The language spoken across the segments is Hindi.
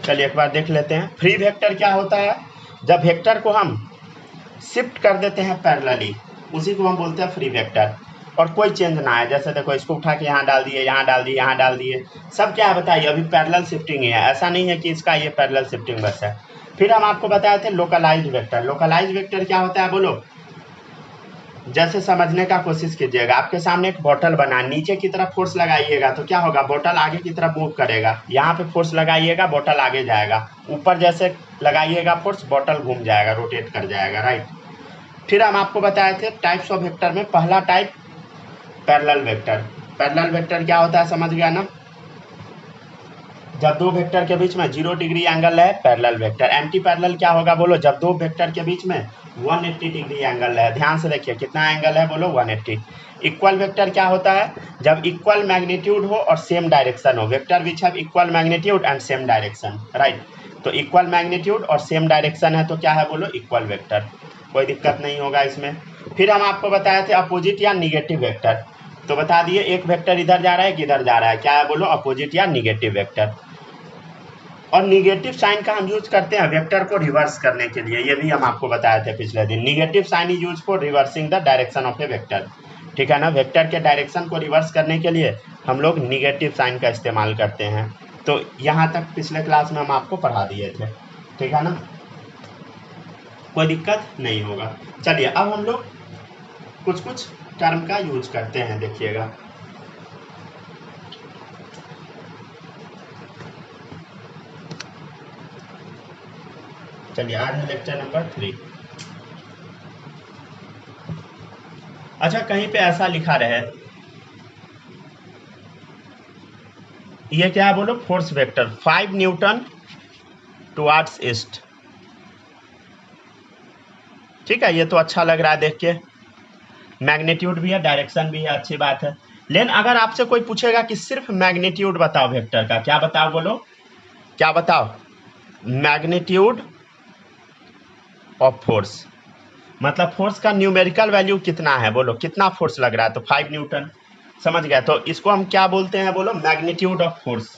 चलिए एक बार देख लेते हैं। फ्री वेक्टर क्या होता है? जब वेक्टर को हम शिफ्ट कर देते हैं पैरेलली, उसी को हम बोलते हैं फ्री वेक्टर। और कोई चेंज ना है, जैसे देखो इसको उठा के यहाँ डाल दिए, यहाँ डाल दिए, यहाँ डाल दिए, सब क्या है बताइए, अभी पैरेलल शिफ्टिंग ही है। ऐसा नहीं है कि इसका ये पैरेलल शिफ्टिंग बस है। फिर हम आपको बताए थे लोकलाइज्ड वेक्टर। लोकलाइज्ड वेक्टर क्या होता है बोलो? जैसे समझने का कोशिश कीजिएगा, आपके सामने एक बोतल बना, नीचे की तरफ फोर्स लगाइएगा तो क्या होगा, बोतल आगे की तरफ मूव करेगा। यहाँ पे फोर्स लगाइएगा, बोतल आगे जाएगा। ऊपर जैसे लगाइएगा फोर्स, बोतल घूम जाएगा, रोटेट कर जाएगा, राइट। फिर हम आपको बताए थे टाइप्स ऑफ वेक्टर में पहला type parallel vector. Parallel vector क्या होता है समझ गया ना? जब दो वेक्टर के बीच में 0 डिग्री एंगल है, पैरेलल वेक्टर। एंटी पैरेलल क्या होगा बोलो? जब दो वेक्टर के बीच में 180 डिग्री एंगल है। ध्यान से देखिए कितना एंगल है बोलो? 180। इक्वल वेक्टर क्या होता है? जब इक्वल मैग्नीट्यूड हो और सेम डायरेक्शन हो। Vector which have equal magnitude and same direction, right. तो इक्वल मैग्नीट्यूड और सेम डायरेक्शन है तो क्या है बोलो? Equal vector. कोई दिक्कत नहीं होगा इसमें। फिर हम आपको बताए थे अपोजिट या निगेटिव वेक्टर। तो बता दिए एक वेक्टर इधर जा रहा है, किधर जा रहा है, क्या है बोलो? अपोजिट या निगेटिव वेक्टर। और निगेटिव साइन का हम यूज करते हैं वेक्टर को रिवर्स करने के लिए, ये भी हम आपको बताए थे पिछले दिन। Negative sign is use for reversing the direction of a vector, ठीक है ना। वेक्टर के डायरेक्शन को रिवर्स करने के लिए हम लोग निगेटिव साइन का इस्तेमाल करते हैं। तो यहाँ तक पिछले क्लास में हम आपको पढ़ा दिए थे, ठीक है ना, कोई दिक्कत नहीं होगा। चलिए अब हम लोग कुछ कुछ टर्म का यूज करते हैं, देखिएगा। चलिए आज है लेक्चर नंबर 3। अच्छा कहीं पे ऐसा लिखा रहे, ये क्या है बोलो? Force vector 5 Newton towards east, ठीक है। ये तो अच्छा लग रहा है देख के, मैग्नीट्यूड भी है, डायरेक्शन भी है, अच्छी बात है। लेकिन अगर आपसे कोई पूछेगा कि सिर्फ मैग्नीट्यूड बताओ वेक्टर का, क्या बताओ बोलो? क्या बताओ? मैग्नीट्यूड ऑफ फोर्स, मतलब फोर्स का न्यूमेरिकल वैल्यू कितना है बोलो? कितना फोर्स लग रहा है? तो 5 न्यूटन, समझ गया। तो इसको हम क्या बोलते हैं बोलो? Magnitude of force.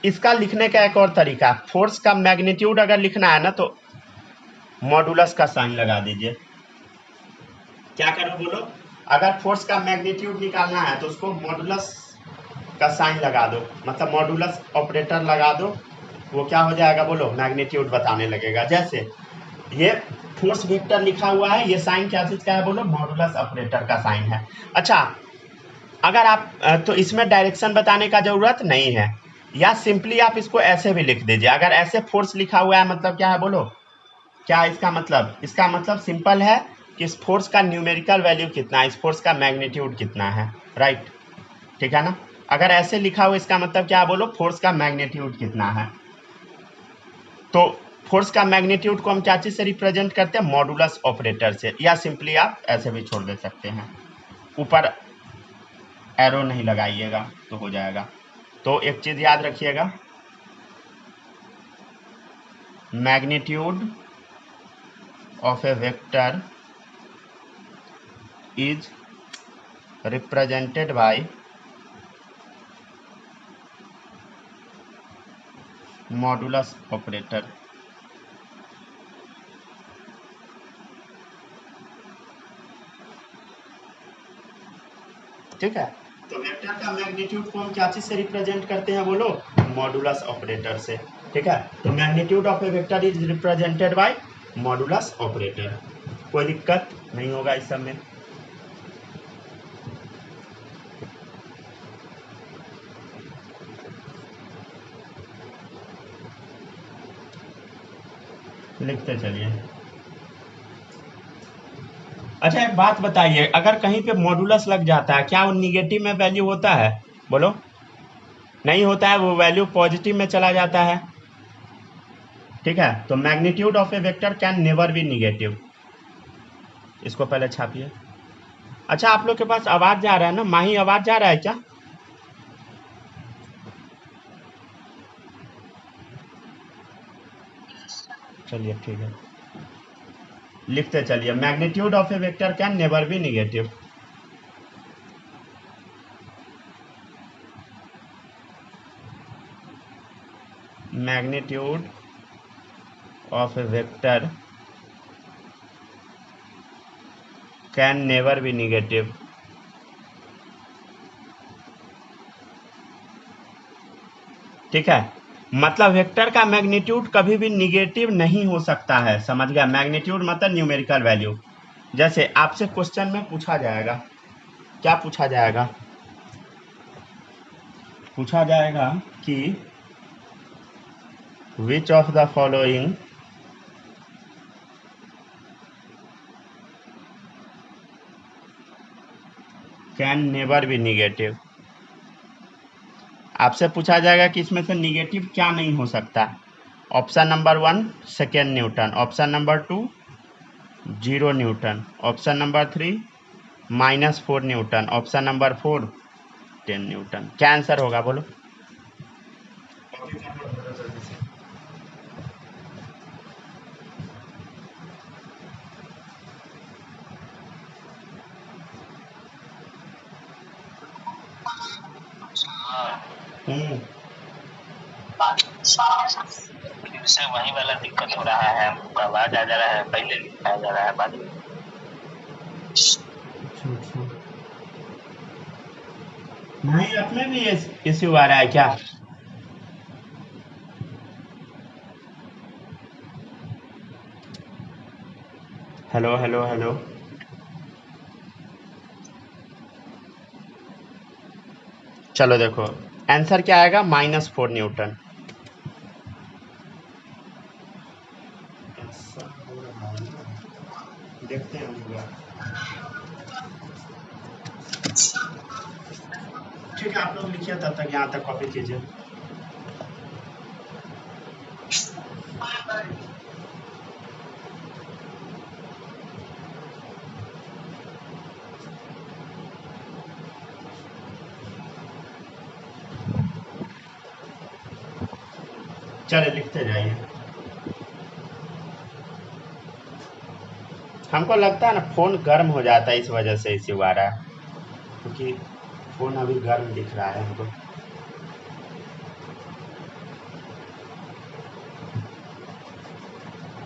इसका लिखने का एक और तरीका, फोर्स का मैग्नीट्यूड अगर लिखना है ना तो मॉडुलस का साइन लगा दीजिए। क्या करो बोलो? अगर फोर्स का मैग्नीट्यूड निकालना है तो उसको मॉडुलस का साइन लगा दो, मतलब मॉडुलस ऑपरेटर लगा दो, वो क्या हो जाएगा बोलो? मैग्नीट्यूड बताने लगेगा। जैसे ये फोर्स वेक्टर लिखा हुआ है, ये साइन क्या चीज का है बोलो? मॉडुलस ऑपरेटर का साइन है। अच्छा अगर आप तो इसमें डायरेक्शन बताने का जरूरत नहीं है, या सिंपली आप इसको ऐसे भी लिख दीजिए। अगर ऐसे फोर्स लिखा हुआ है मतलब क्या है बोलो? क्या इसका मतलब? इसका मतलब सिंपल है कि इस फोर्स का न्यूमेरिकल वैल्यू कितना है, इस फोर्स का मैग्नीट्यूड कितना है, राइट, ठीक है ना। अगर ऐसे लिखा हुआ इसका मतलब क्या बोलो? फोर्स का मैग्नीट्यूड कितना है। तो फोर्स का मैग्नीट्यूड को हम क्या चीज से रिप्रेजेंट करते हैं? मॉडुलस ऑपरेटर से, या सिंपली आप ऐसे भी छोड़ दे सकते हैं, ऊपर एरो नहीं लगाइएगा तो हो जाएगा। तो एक चीज याद रखिएगा, magnitude of a vector is represented by modulus operator. ठीक है। तो वेक्टर का मैग्नीट्यूड को हम क्या चीज से रिप्रेजेंट करते हैं बोलो? मॉडुलस ऑपरेटर से, ठीक है। तो magnitude of a vector is represented by modulus operator. कोई दिक्कत नहीं होगा इस सब में। लिखते चलिए। अच्छा एक बात बताइए, अगर कहीं पे मॉडुलस लग जाता है क्या वो निगेटिव में वैल्यू होता है बोलो? नहीं होता है, वो वैल्यू पॉजिटिव में चला जाता है, ठीक है। तो magnitude of a vector can never be negative. इसको पहले छापिए। अच्छा आप लोग के पास आवाज जा रहा है ना? माही आवाज जा रहा है क्या? चलिए ठीक है, लिखते चलिए। Magnitude of a vector can never be negative. Magnitude of a vector can never be negative. ठीक है, मतलब वेक्टर का मैग्नीट्यूड कभी भी निगेटिव नहीं हो सकता है। समझ गया? मैग्नीट्यूड मतलब न्यूमेरिकल वैल्यू। जैसे आपसे क्वेश्चन में पूछा जाएगा, क्या पूछा जाएगा? पूछा जाएगा कि which of the following can never be negative. आपसे पूछा जाएगा कि इसमें से निगेटिव क्या नहीं हो सकता। Option number 1 second Newton, option number 2 0 Newton, option number 3 -4 Newton, option number 4 10 Newton. क्या आंसर होगा बोलो? हम्म, फिर से वही वाला दिक्कत हो रहा है, हमको आवाज आ जा रहा है, पहले आ जा रहा है बाद में। नहीं, अपने भी इश्यू आ रहा है क्या? हेलो हेलो हेलो, चलो देखो आंसर क्या आएगा, -4 न्यूटन। देखते हैं ठीक है, आप लोग लिखिए तब तक, यहाँ तक कॉपी कीजिए। चले लिखते जाइए। हमको लगता है ना फोन गर्म हो जाता है, इस वजह से इश्यू आ रहा है, क्योंकि फोन अभी गर्म दिख रहा है हमको।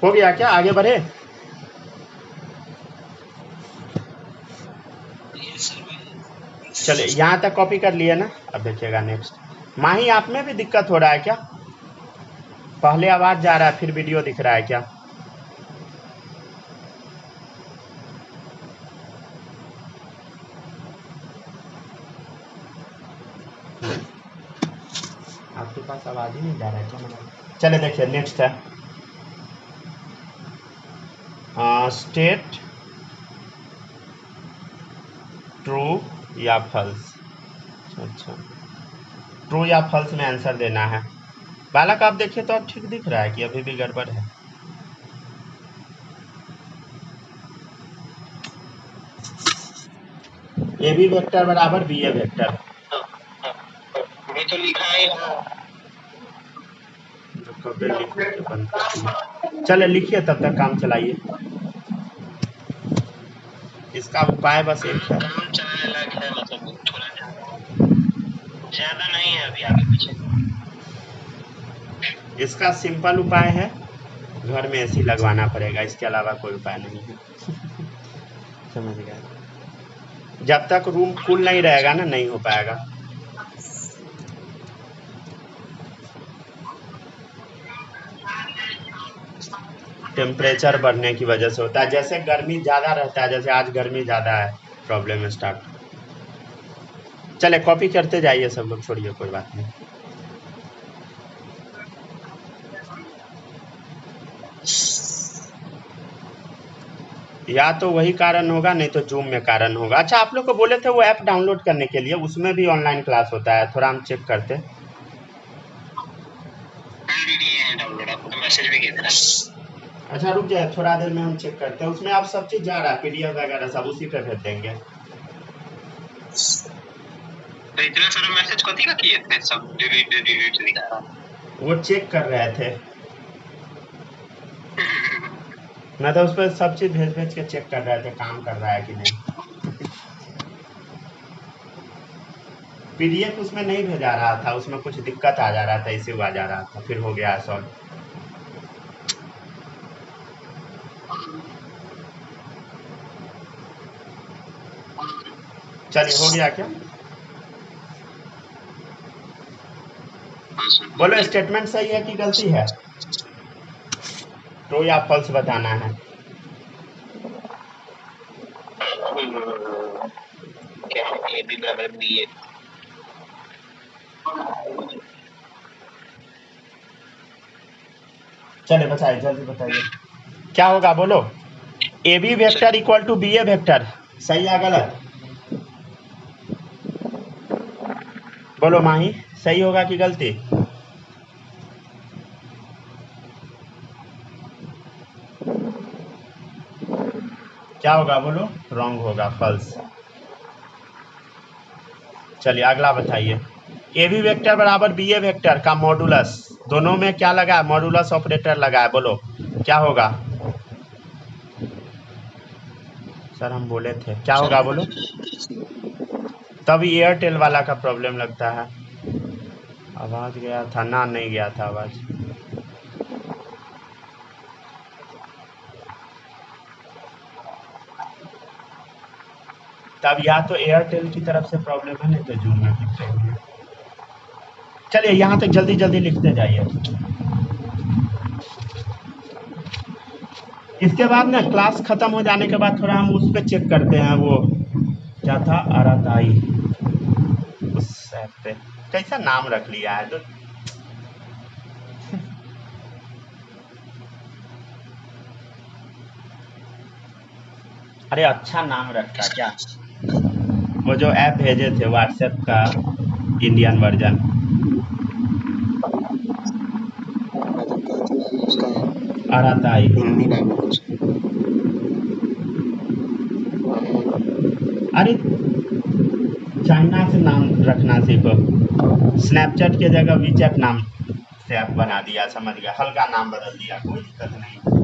हो गया क्या? आगे बढ़े? चले, यहाँ तक कॉपी कर लिए ना। अब देखिएगा नेक्स्ट। माही, आप में भी दिक्कत हो रहा है क्या? पहले आवाज जा रहा है फिर वीडियो दिख रहा है क्या? आपके पास आवाज ही नहीं जा रहा है क्या? मतलब चले देखिए नेक्स्ट है, स्टेट ट्रू या फॉल्स। अच्छा, ट्रू या फॉल्स में आंसर देना है। बालक आप देखिए तो अब ठीक दिख रहा है कि अभी भी गड़बड़ है? ए बी वेक्टर बराबर बी ए वेक्टर। ये तो लिखा ही चले लिखिए तब तक काम चलाइए। इसका उपाय बस एक है। काम चलाने लायक है, मतलब थोड़ा ज्यादा नहीं है अभी आगे पीछे। इसका सिंपल उपाय है, घर में एसी लगवाना पड़ेगा, इसके अलावा कोई उपाय नहीं है। समझ गए? जब तक रूम फुल नहीं रहेगा ना, नहीं हो पाएगा। टेम्परेचर बढ़ने की वजह से होता है, जैसे गर्मी ज़्यादा रहता है, जैसे आज गर्मी ज़्यादा है, प्रॉब्लम स्टार्ट। चले कॉपी करते जाइए सब लोग, छोड़िए कोई बात नहीं। या तो वही कारण होगा, नहीं तो जूम में कारण होगा। अच्छा, आप लोग को बोले थे वो ऐप डाउनलोड करने के लिए, उसमें भी ऑनलाइन क्लास होता है, थोड़ा हम चेक करते। डाउनलोड आपको तो मैसेज भी किया था। अच्छा रुक जाए, थोड़ा देर में हम चेक करते हैं। उसमें आप सब चीज़ जा रहा है, PDF वगैरह सब उसी पे भेज देंगे। तो इतना सारा मैसेज कथी का किए थे, सब डिलीट दिखा। वो चेक कर रहे थे, मैं तो उस पर सब चीज़ भेज भेज के चेक कर रहे थे, काम कर रहा है कि नहीं। पीडीएफ उसमें नहीं भेजा रहा था, उसमें कुछ दिक्कत आ जा रहा था, इसे आ जा रहा था, फिर हो गया सॉल्व। चलिए हो गया क्या? बोलो स्टेटमेंट सही है कि गलती है? ट्रू या फॉल्स बताना है। क्या है, ए बी बराबर बी ए। चलिए बताइए, जल्दी बताइए क्या होगा, बोलो। A B vector equal to B A vector, सही या गलत? बोलो माही, सही होगा कि गलती? क्या होगा बोलो? रॉन्ग होगा, फॉल्स। चलिए अगला बताइए। ए बी वेक्टर बराबर बी ए वेक्टर का मॉडुलस, दोनों में क्या लगा है? मॉडुलस ऑपरेटर लगा है, बोलो क्या होगा? सर हम बोले थे क्या होगा, बोलो। तभी एयरटेल वाला का प्रॉब्लम लगता है। आवाज गया था ना? नहीं गया था आवाज। तब या तो एयरटेल की तरफ से प्रॉब्लम है, नहीं तो जूम में की प्रॉब्लम है। चलिए यहाँ तक जल्दी जल्दी लिखते जाइए। इसके बाद ना क्लास खत्म हो जाने के बाद थोड़ा हम उस पर चेक करते हैं, वो क्या था, अराताई, उस ऐप पे कैसा नाम रख लिया है तो। अरे अच्छा नाम रखा क्या, वो जो ऐप भेजे थे व्हाट्सएप का इंडियन वर्जन। अराताई हिंदी नाम है उसका। अरे चाइना से नाम रखना सीखो, स्नैपचैट के जगह वीचैट नाम से ऐप बना दिया, समझ गया, हल्का नाम बदल दिया, कोई दिक्कत नहीं।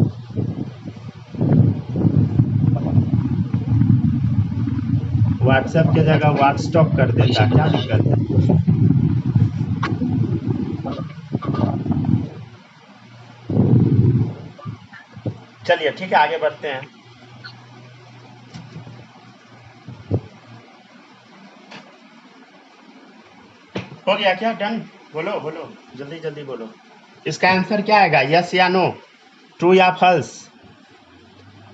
व्हाट्सएप के जगह व्हाट्सटॉप कर देता, क्या दिक्कत है? चलिए ठीक है आगे बढ़ते हैं। हो गया क्या, डन? बोलो बोलो जल्दी जल्दी बोलो, इसका आंसर क्या आएगा, यस या नो, ट्रू या फॉल्स?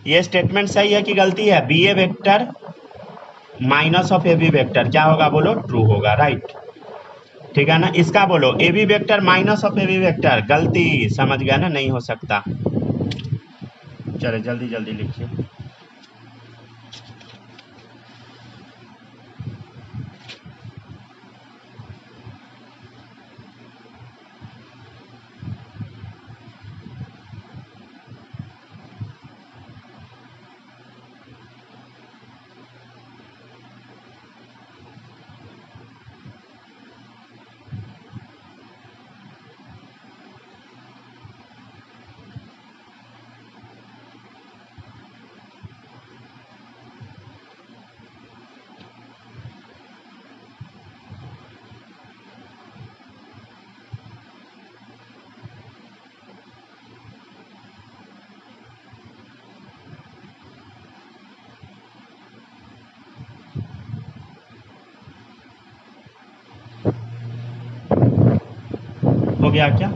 ये स्टेटमेंट सही है कि गलती है? B A vector minus of A B vector क्या होगा, बोलो? ट्रू होगा, राइट। ठीक है ना, इसका बोलो A B vector minus of A B vector, गलती, समझ गया ना, नहीं हो सकता। चलो जल्दी जल्दी लिखिए। हो गया क्या?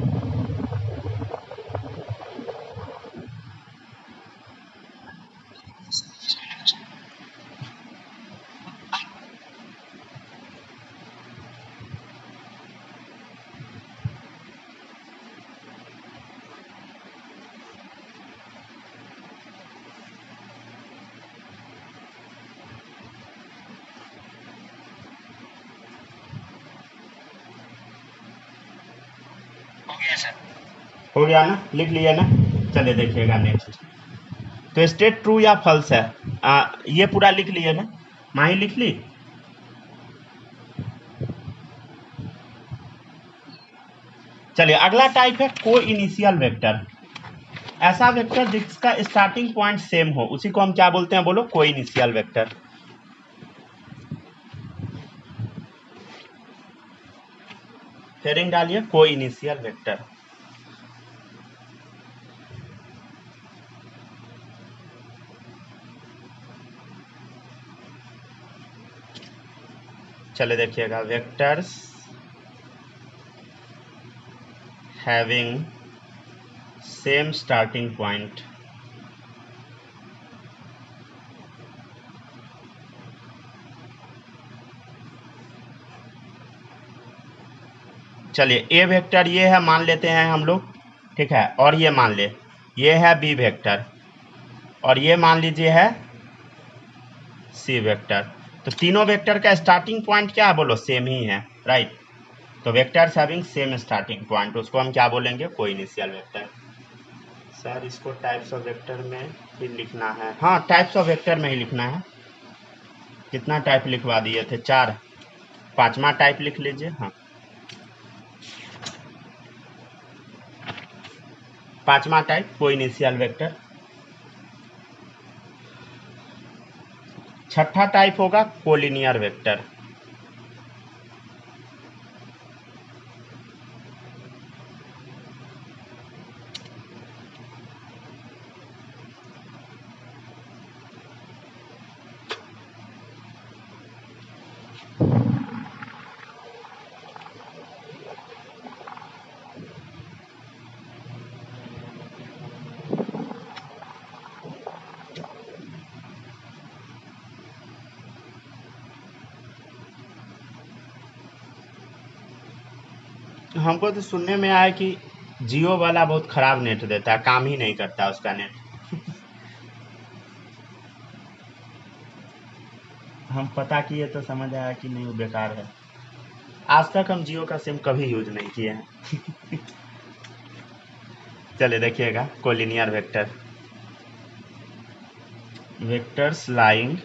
हो गया सर। हो गया ना, लिख लिया ना? चलिए देखिएगा नेक्स्ट। तो स्टेट ट्रू या फॉल्स है, ये पूरा लिख लिए ना? माही लिख ली? चलिए अगला टाइप है को इनिशियल वेक्टर, ऐसा वेक्टर जिसका स्टार्टिंग पॉइंट सेम हो, उसी को हम क्या बोलते हैं, बोलो? को इनिशियल वेक्टर। हेडिंग डालिए को इनिशियल वेक्टर। चले देखिएगा, vectors having same starting point. चलिए ए वेक्टर ये है मान लेते हैं हम लोग, ठीक है, और ये मान ले ये है बी वेक्टर, और ये मान लीजिए है सी वेक्टर। तो तीनों वेक्टर का स्टार्टिंग पॉइंट क्या है बोलो, सेम ही है, राइट। तो vectors having same starting point, उसको हम क्या बोलेंगे, को इनिशियल वेक्टर। सर इसको टाइप्स ऑफ वेक्टर में ही लिखना है, हाँ टाइप्स ऑफ वेक्टर में ही लिखना है। कितना टाइप लिखवा दिए थे, 4, 5वां टाइप लिख लीजिए। हाँ 5वां टाइप को इनिशियल वेक्टर। 6ठा टाइप होगा कोलिनियर वेक्टर। हमको तो सुनने में आया कि जियो वाला बहुत खराब नेट देता है, काम ही नहीं करता उसका नेट। हम पता किए तो समझ आया कि नहीं वो बेकार है। आज तक हम जियो का सिम कभी यूज नहीं किए हैं। चलिए देखिएगा, collinear vector, vectors lying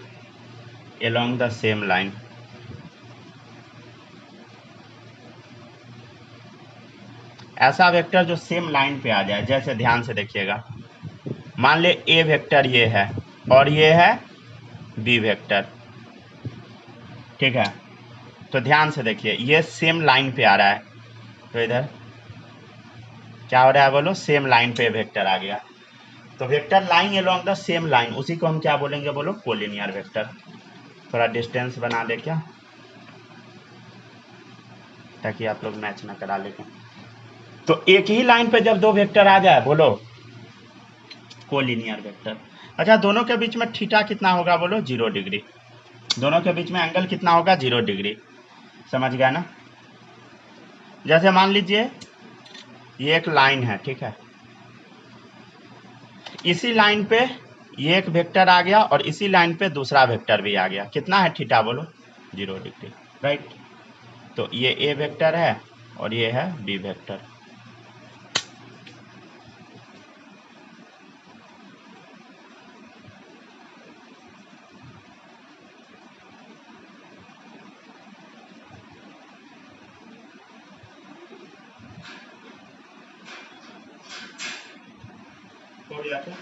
along the same line. ऐसा वेक्टर जो सेम लाइन पे आ जाए, जैसे ध्यान से देखिएगा, मान ले ए वेक्टर ये है और ये है बी वेक्टर, ठीक है। तो ध्यान से देखिए ये सेम लाइन पे आ रहा है, तो इधर क्या हो रहा है बोलो, सेम लाइन पे वेक्टर आ गया। तो vector line along the same line, उसी को हम क्या बोलेंगे बोलो, कोलिनियर वेक्टर। थोड़ा डिस्टेंस बना दे क्या, ताकि आप लोग मैच ना करा लें। तो एक ही लाइन पे जब दो वेक्टर आ जाए बोलो, कोलिनियर वेक्टर। अच्छा दोनों के बीच में थीटा कितना होगा बोलो, 0 डिग्री। दोनों के बीच में एंगल कितना होगा, 0 डिग्री। समझ गया ना। जैसे मान लीजिए ये एक लाइन है, ठीक है, इसी लाइन पे ये एक वेक्टर आ गया और इसी लाइन पे दूसरा वेक्टर भी आ गया, कितना है थीटा बोलो, 0 डिग्री, राइट। तो ये ए वेक्टर है और ये है बी वेक्टर। हो गया क्या?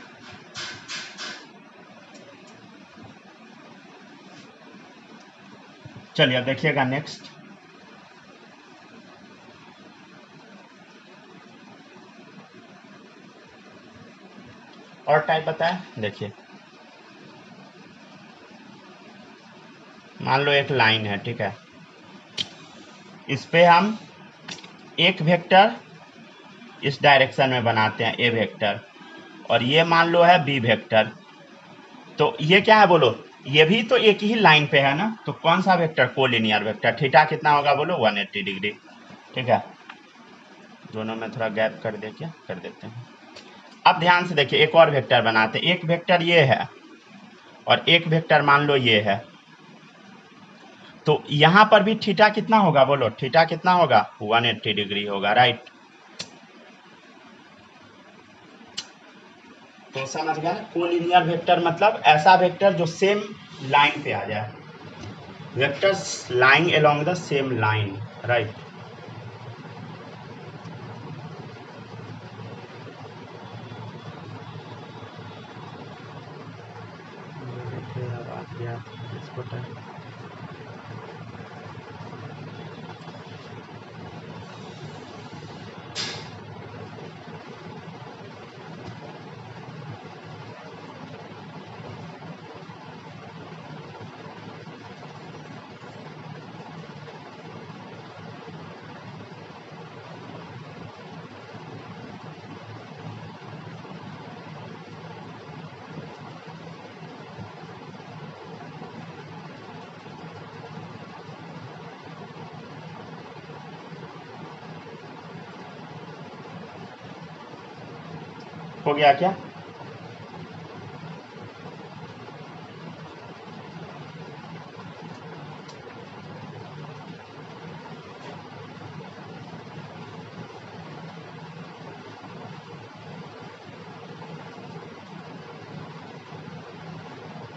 चलिए अब देखिएगा नेक्स्ट, और टाइप बताए, देखिए मान लो एक लाइन है, ठीक है, इस पे हम एक वेक्टर इस डायरेक्शन में बनाते हैं, ए वेक्टर, और ये मान लो है बी वेक्टर। तो ये क्या है बोलो, ये भी तो एक ही लाइन पे है ना, तो कौन सा वेक्टर, कोलिनियर वेक्टर। थीटा कितना होगा बोलो, 180 डिग्री, ठीक है। दोनों में थोड़ा गैप कर दे, क्या कर देते हैं। अब ध्यान से देखिए, एक और वेक्टर बनाते हैं, एक वेक्टर ये है और एक वेक्टर मान लो ये है। तो यहां पर भी थीटा कितना होगा बोलो, थीटा कितना होगा, 180 डिग्री होगा, राइट। तो समझ गया, कोलिनियर वेक्टर मतलब ऐसा वेक्टर जो सेम लाइन पे आ जाए, vectors lying along the same line, right. हो गया क्या?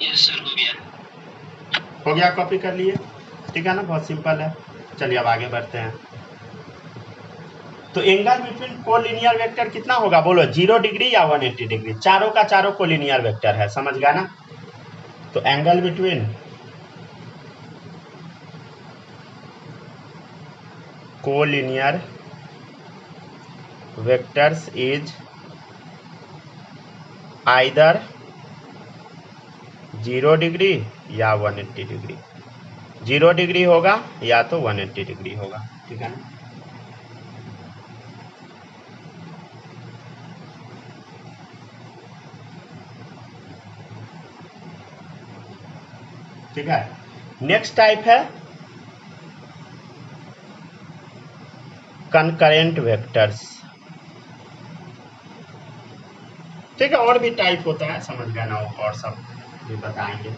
यस सर, हो गया। हो गया, कॉपी कर लिए, ठीक है ना, बहुत सिंपल है। चलिए अब आगे बढ़ते हैं। तो एंगल बिटवीन कोलिनियर वेक्टर कितना होगा बोलो, 0 डिग्री या 180 डिग्री? चारों का चारों कोलिनियर वेक्टर है, समझ गया ना। तो angle between collinear vectors is either 0 degree या 180 डिग्री। 0 डिग्री होगा या तो 180 डिग्री होगा, ठीक है ना। ठीक है, नेक्स्ट टाइप है कनकरेंट वेक्टर्स। ठीक है, और भी टाइप होता है, समझ गया ना, और सब भी बताएंगे।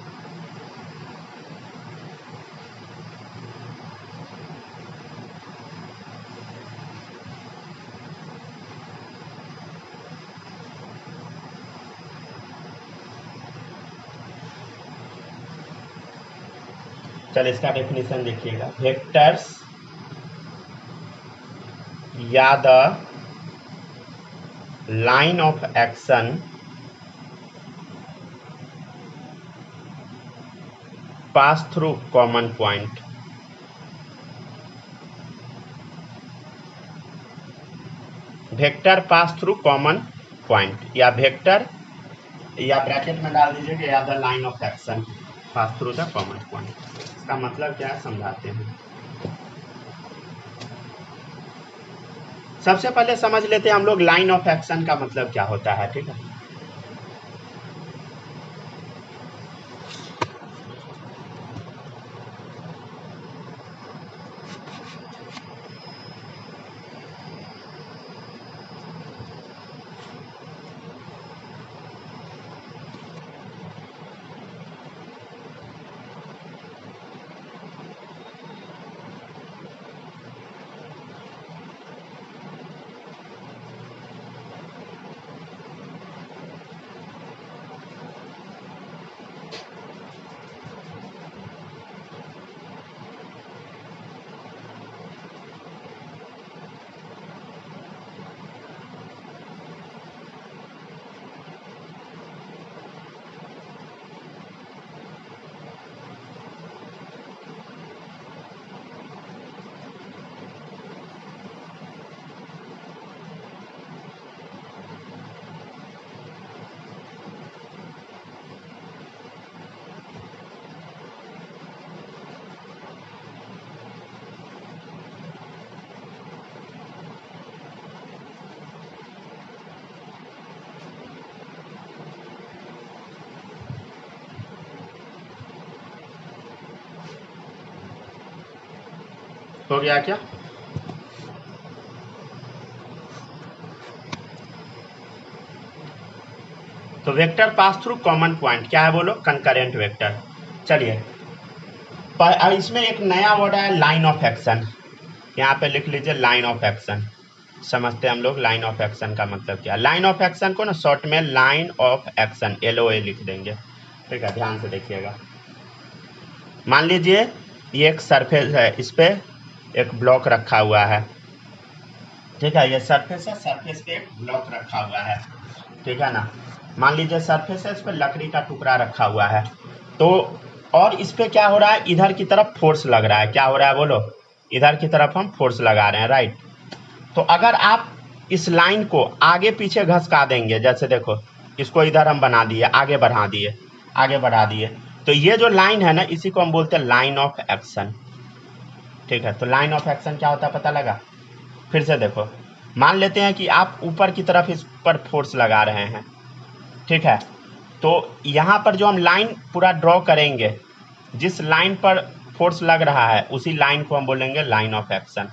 चल इसका डेफिनेशन देखिएगा, वेक्टर्स या the line of action pass through common point. Vector pass through common point, या वेक्टर, या ब्रैकेट में डाल दीजिए या the line of action pass through the common point. इसका मतलब क्या है समझाते हैं। सबसे पहले समझ लेते हैं हम लोग लाइन ऑफ एक्शन का मतलब क्या होता है, ठीक है। हो गया क्या? तो vector pass through common point क्या है बोलो, कंकरेंट वेक्टर। चलिए इसमें एक नया वर्ड है लाइन ऑफ एक्शन, यहाँ पे लिख लीजिए लाइन ऑफ एक्शन। समझते हैं हम लोग लाइन ऑफ एक्शन का मतलब क्या। लाइन ऑफ एक्शन को ना शॉर्ट में लाइन ऑफ एक्शन LOA लिख देंगे, ठीक है, ध्यान से देखिएगा। मान लीजिए ये एक सरफेस है, इस पे एक ब्लॉक रखा हुआ है, ठीक है, ये सरफेस है, सरफेस पे एक ब्लॉक रखा हुआ है, ठीक है ना। मान लीजिए सरफेस है, इस पे लकड़ी का टुकड़ा रखा हुआ है, तो और इस पे क्या हो रहा है, इधर की तरफ फोर्स लग रहा है। क्या हो रहा है बोलो, इधर की तरफ हम फोर्स लगा रहे हैं, राइट। तो अगर आप इस लाइन को आगे पीछे घसका देंगे, जैसे देखो इसको इधर हम बना दिए, आगे बढ़ा दिए, आगे बढ़ा दिए, तो ये जो लाइन है ना, इसी को हम बोलते हैं लाइन ऑफ एक्शन, ठीक है। तो लाइन ऑफ एक्शन क्या होता है पता लगा। फिर से देखो, मान लेते हैं कि आप ऊपर की तरफ इस पर फोर्स लगा रहे हैं, ठीक है। तो यहाँ पर जो हम लाइन पूरा ड्रॉ करेंगे, जिस लाइन पर फोर्स लग रहा है उसी लाइन को हम बोलेंगे लाइन ऑफ एक्शन,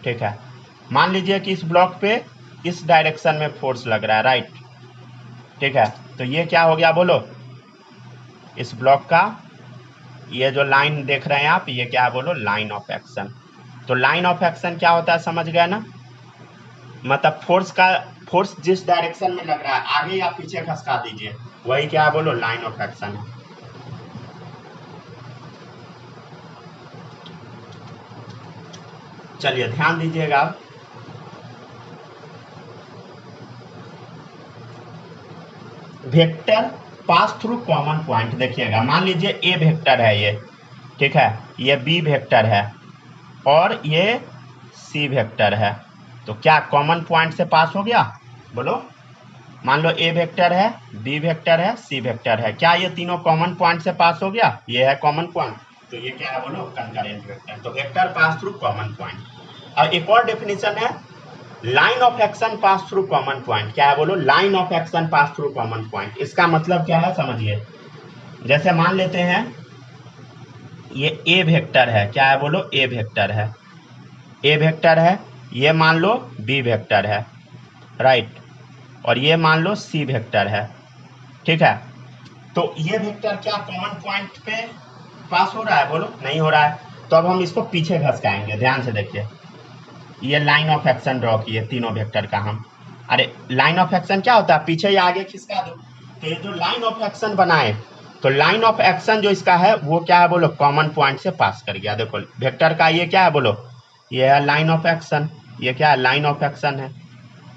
ठीक है। मान लीजिए कि इस ब्लॉक पे इस डायरेक्शन में फोर्स लग रहा है, राइट। ठीक है, तो ये क्या हो गया बोलो, इस ब्लॉक का ये जो लाइन देख रहे हैं आप, ये क्या है बोलो, लाइन ऑफ एक्शन। तो लाइन ऑफ एक्शन क्या होता है, समझ गए ना, मतलब फोर्स जिस डायरेक्शन में लग रहा है, आगे या पीछे खसका दीजिए, वही क्या है बोलो, लाइन ऑफ एक्शन है। चलिए ध्यान दीजिएगा आप, vector pass through common point, देखिएगा मान लीजिए ए वेक्टर है ये, ठीक है, ये बी वेक्टर है और ये सी वेक्टर है, तो क्या कॉमन पॉइंट से पास हो गया बोलो। मान लो ए वेक्टर है, बी वेक्टर है, सी वेक्टर है, क्या ये तीनों कॉमन पॉइंट से पास हो गया, ये है कॉमन पॉइंट, तो ये क्या है बोलो, कंकरेंट वेक्टर। तो vector pass through common point. और एक और डेफिनेशन है, line of action pass through common point, क्या है बोलो, line of action pass through common point. इसका मतलब क्या है समझिए, जैसे मान लेते हैं ये ए वेक्टर है, क्या है बोलो, ए वेक्टर है, ए वेक्टर है, ये मान लो बी वेक्टर है, राइट, और ये मान लो सी वेक्टर है, ठीक है। तो ये वेक्टर क्या कॉमन पॉइंट पे पास हो रहा है बोलो, नहीं हो रहा है, तो अब हम इसको पीछे घसकाएंगे, ध्यान से देखिए, ये लाइन ऑफ एक्शन ड्रॉ किए तीनों वेक्टर का हम, अरे लाइन ऑफ एक्शन क्या होता है, पीछे या आगे खिसका दो, तो ये जो लाइन ऑफ एक्शन बनाए, तो लाइन ऑफ एक्शन जो इसका है वो क्या है बोलो, कॉमन पॉइंट से पास कर गया। देखो वेक्टर का ये क्या है बोलो, ये है लाइन ऑफ एक्शन, ये क्या है, लाइन ऑफ एक्शन है,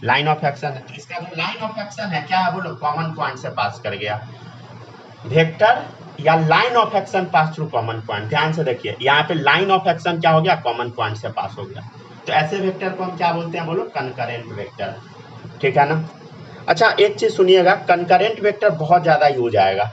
लाइन ऑफ एक्शन है, तो इसका जो लाइन ऑफ एक्शन है क्या है बोलो, कॉमन पॉइंट से पास कर गया। वेक्टर या line of action pass through common point, ध्यान से देखिए यहाँ पे लाइन ऑफ एक्शन क्या हो गया, कॉमन पॉइंट से पास हो गया, तो ऐसे वेक्टर को हम क्या बोलते हैं बोलो, कनकरेंट वेक्टर, ठीक है ना। अच्छा एक चीज सुनिएगा, कनकरेंट वेक्टर बहुत ज्यादा यूज आएगा,